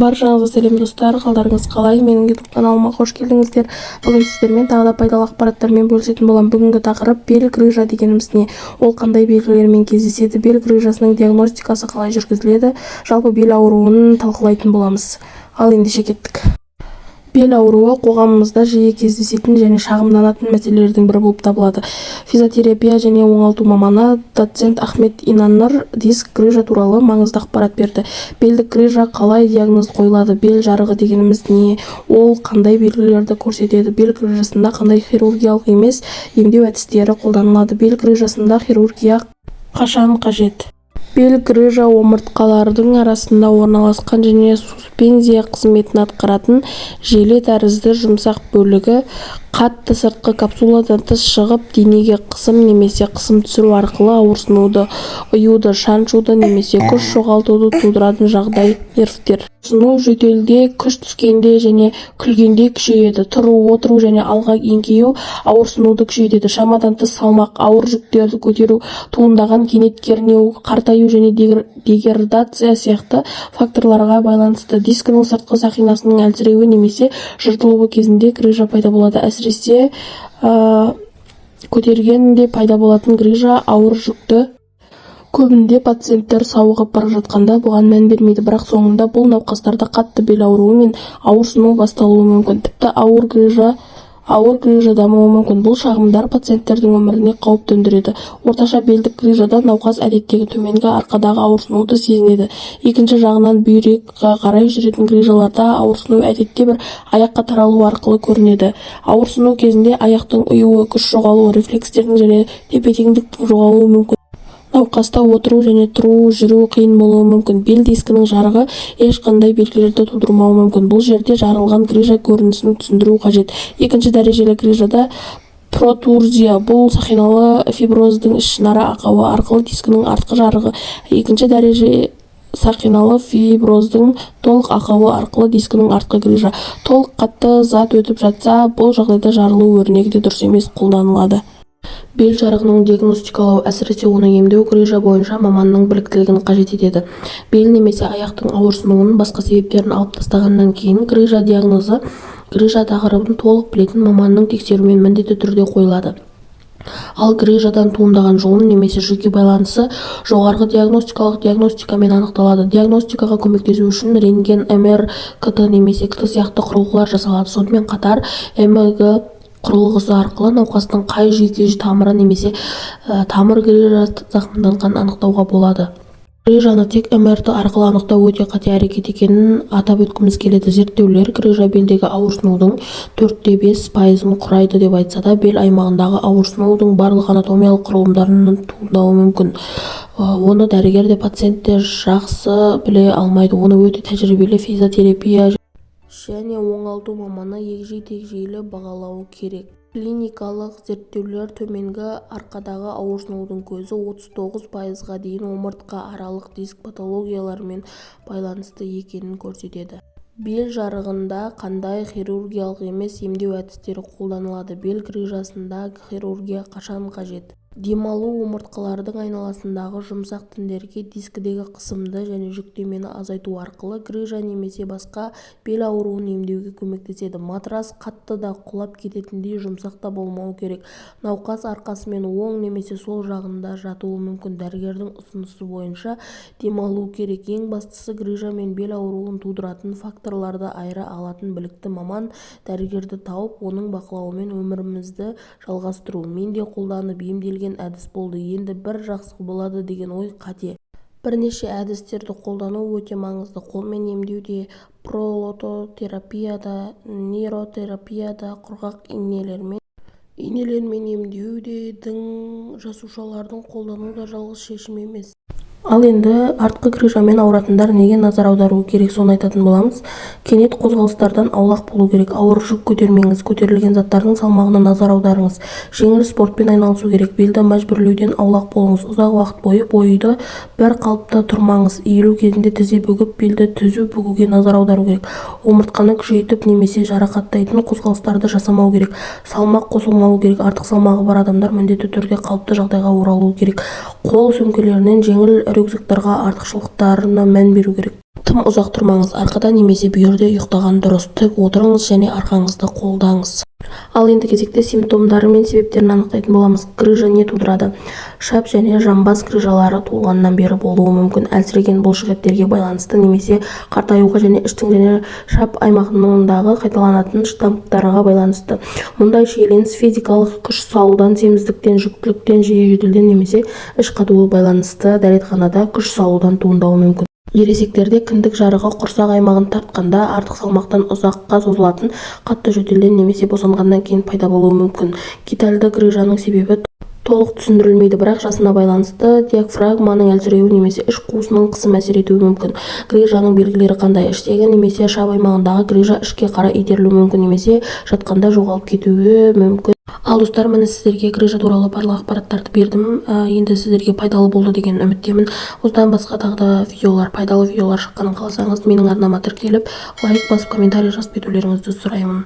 Баршаңызға сәлем достар, қалдарыңыз қалай? Менің YouTube каналыма қош келдіңіздер. Бүгін сіздермен тағы да пайдалы ақпараттармен бөлісетін боламын. Бүгінгі тақырып бел грыжа дегеніміз не? Ол қандай белгілермен кездеседі? Бел грыжасының диагностикасы қалай жүргізіледі? Жалпы бел ауруын талқылайтын боламыз. Ал ендеше кеттік. Бел ауруы қоғамымызда жиі кездесетін және шағымданатын мәселелердің бірі болып табылады. Физиотерапия және оңалту маманы доцент Ахмет Инаннар диск грыжа туралы маңызды ақпарат берді. Белдік грыжа қалай диагноз қойылады? Бел жарығы дегеніміз не? Ол қандай белгілерді көрсетеді? Бел грыжасында қандай хирургиялық емес емдеу әдістері қолданылады? Бел грыжасында хирургия қашан қажет? Бел грыжа омыртқалардың арасында орналасқан және суспензия қызметін атқаратын желе тәрізді жұмсақ бөлігі қатты сыртқы капсуладан тыс шығып, денеге қысым немесе қысым түсіру арқылы ауырсынуды, ұюды, шаншуды немесе күш жоғалтуды тудыратын жағдай. Нервтер ауырсыну жөтелде, күш түскенде және күлгенде күшейеді. Тұру, отыру және алға еңкею ауырсынуды күшейтеді. Шамадан тыс салмақ, ауыр жүктерді көтеру, туындаған кенет кернеу, қартаю және деградация сияқты факторларға байланысты дискінің сыртқы сақинасының әлсіреуі немесе жыртылуы кезінде грыжа пайда болады. Әсіресе көтергенде пайда болатын грыжа ауыр жүкті. Көбінде пациенттер сауығып бара жатқанда бұған мән бермейді, бірақ соңында бұл науқастарда қатты бел ауруы мен ауырсыну басталуы мүмкін. Тіпті ауыр грыжа дамуы мүмкін. Бұл шағымдар пациенттердің өміріне қауіп төндіреді. Орташа белдік грыжада науқас әдеттегі төменгі арқадағы ауырсынуды сезінеді. Екінші жағынан бүйрекке қарай жүретін грыжаларда ауырсыну әдетте бір аяққа таралу арқылы көрінеді. Ауырсыну кезінде аяқтың ұюы, күш жоғалуы, рефлекстердің және тепе-теңдіктің жоғалуы мүмкін. Науқаста отыру және тұру, жүру қиын болуы мүмкін. Бел дискінің жарығы ешқандай белгілерді тудырмауы мүмкін. Бұл жерде жарылған грыжа көрінісін түсіндіру қажет. Екінші дәрежелі грыжада протрузия, бұл сақиналы фиброздың ішінара ақауы арқылы дискінің артқы жарығы. Екінші дәреже сақиналы фиброздың толық ақауы арқылы дискінің артқы грыжа. Толық қатты зат өтіп жатса, бұл жағдайда жарылу өрнегі де дұрыс емес қолданылады. Бел жарығының диагностикалау, әсіресе оны емдеу грыжа бойынша маманның біліктілігін қажет етеді. Бел немесе аяқтың ауырсынуының басқа себептерін алып тастағаннан кейін грыжа диагнозы грыжа тақырыбын толық білетін маманның тексеруімен міндетті түрде қойылады. Ал грыжадан туындаған жұлын немесе жүйке байланысы жоғарғы диагностикамен анықталады. Диагностикаға көмектесу үшін рентген, МР, КТ немесе КТ сияқты құрылғылар жасалады. Сонымен қатар МГ құрылғысы арқылы науқастың қай жүйке тамыры немесе тамыр грыжа зақымданғанын анықтауға болады. Грыжаны тек МРТ арқылы анықтау өте қате әрекет екенін атап өткіміз келеді. Зерттеулер грыжа белдегі ауырсынудың 4-5% құрайды деп айтса да, бел аймағындағы ауырсынудың барлық анатомиялық құрылымдарынан туындауы мүмкін. Оны дәрігер де пациент те жақсы біле алмайды. Оны өте тәжірибелі физиотерапия және оңалту маманы егжей-тегжейлі бағалауы керек. Клиникалық зерттеулер төменгі арқадағы ауырсынудың көзі 39%-ға дейін омыртқа аралық диск патологияларымен байланысты екенін көрсетеді. Бел жарығында қандай хирургиялық емес емдеу әдістері қолданылады? Бел грыжасында хирургия қашан қажет? Демалу омыртқалардың айналасындағы жұмсақ тіндерге дискідегі қысымды және жүктемені азайту арқылы грыжа немесе басқа бел ауруын емдеуге көмектеседі. Матрас қатты да құлап кететіндей жұмсақ та болмау керек. Науқас арқасымен оң немесе сол жағында жатуы мүмкін. Дәрігердің ұсынысы бойынша демалу керек. Ең бастысы грыжа мен бел ауруын тудыратын факторларды айыра алатын білікті маман дәрігерді тауып, оның бақылауымен өмірімізді жалғастыру. Мен де қолданып емделген әдіс болды. Енді бір жақсы болады деген ой қате. Бірнеше әдістерді қолдану өте маңызды. Қолмен емдеуде, пролототерапияда, нейротерапияда, құрғақ инелермен емдеуде, дың жасушалардың қолдану да жалғыз шешім емес. Ал енді артқы грыжамен ауыратындар неге назар аудару керек, соны айтатын боламыз. Кенет қозғалыстардан аулақ болу керек. Ауыр жүк көтермеңіз, көтерілген заттардың салмағына назар аударыңыз. Жеңіл спортпен айналысу керек. Белді мәжбүрлеуден аулақ болыңыз. Ұзақ уақыт бойы бойды бір қалыпта тұрмаңыз. Иілу кезінде тізе бүгіп, белді түзу бүгуге назар аудару керек. Омыртқаны күшейтіп немесе жарақаттайтын қозғалыстарды жасамау керек. Салмақ қосылмауы керек. Артық салмағы бар адамдар міндетті түрде қалыпты жағдайға оралуы керек. Қол сөмкелерінен жеңіл рюкзактарға артықшылықтарына мән беру керек. Тым ұзақ тұрмаңыз, арқада немесе бүйірде ұйықтаған дұрыс. Тік отырыңыз және арқаңызды қолдаңыз. Ал енді кезекте симптомдары мен себептерін анықтайтын боламыз. Грыжа не тудырады? Шап және жамбас грыжалары туылғаннан бері болуы мүмкін. Әлсіреген бұлшықеттерге байланысты немесе қартаюға және іштің және шап аймағындағы қайталанатын штамптарға байланысты. Мұндай шиеленіс физикалық күш салудан, семіздіктен, жүктіліктен, жедел немесе іш қатуы байланысты дәретханада күш салудан туындауы мүмкін. Ересектерде кіндік жарығы құрсақ аймағын тартқанда, артық салмақтан ұзаққа созылатын қатты жөтелден немесе босанғаннан кейін пайда болуы мүмкін. Гидальды грыжаның себебі толық түсіндірілмейді, бірақ жасына байланысты диафрагманың әлсіреуі немесе іш қуысының қысым әсер етуі мүмкін. Грыжаның белгілері қандай? Іштегі немесе шап аймағындағы грыжа ішке қарай итерілуі мүмкін немесе жатқанда жоғалып кетуі мүмкін. Ал достар, міне сіздерге грыжа туралы барлық ақпараттарды бердім. Енді сіздерге пайдалы болды деген үміттемін. Осыдан басқа тағы да пайдалы видеолар шыққанын қаласаңыз, менің арнама тіркеліп, лайк басып, комментарий жазып кетулеріңізді сұраймын.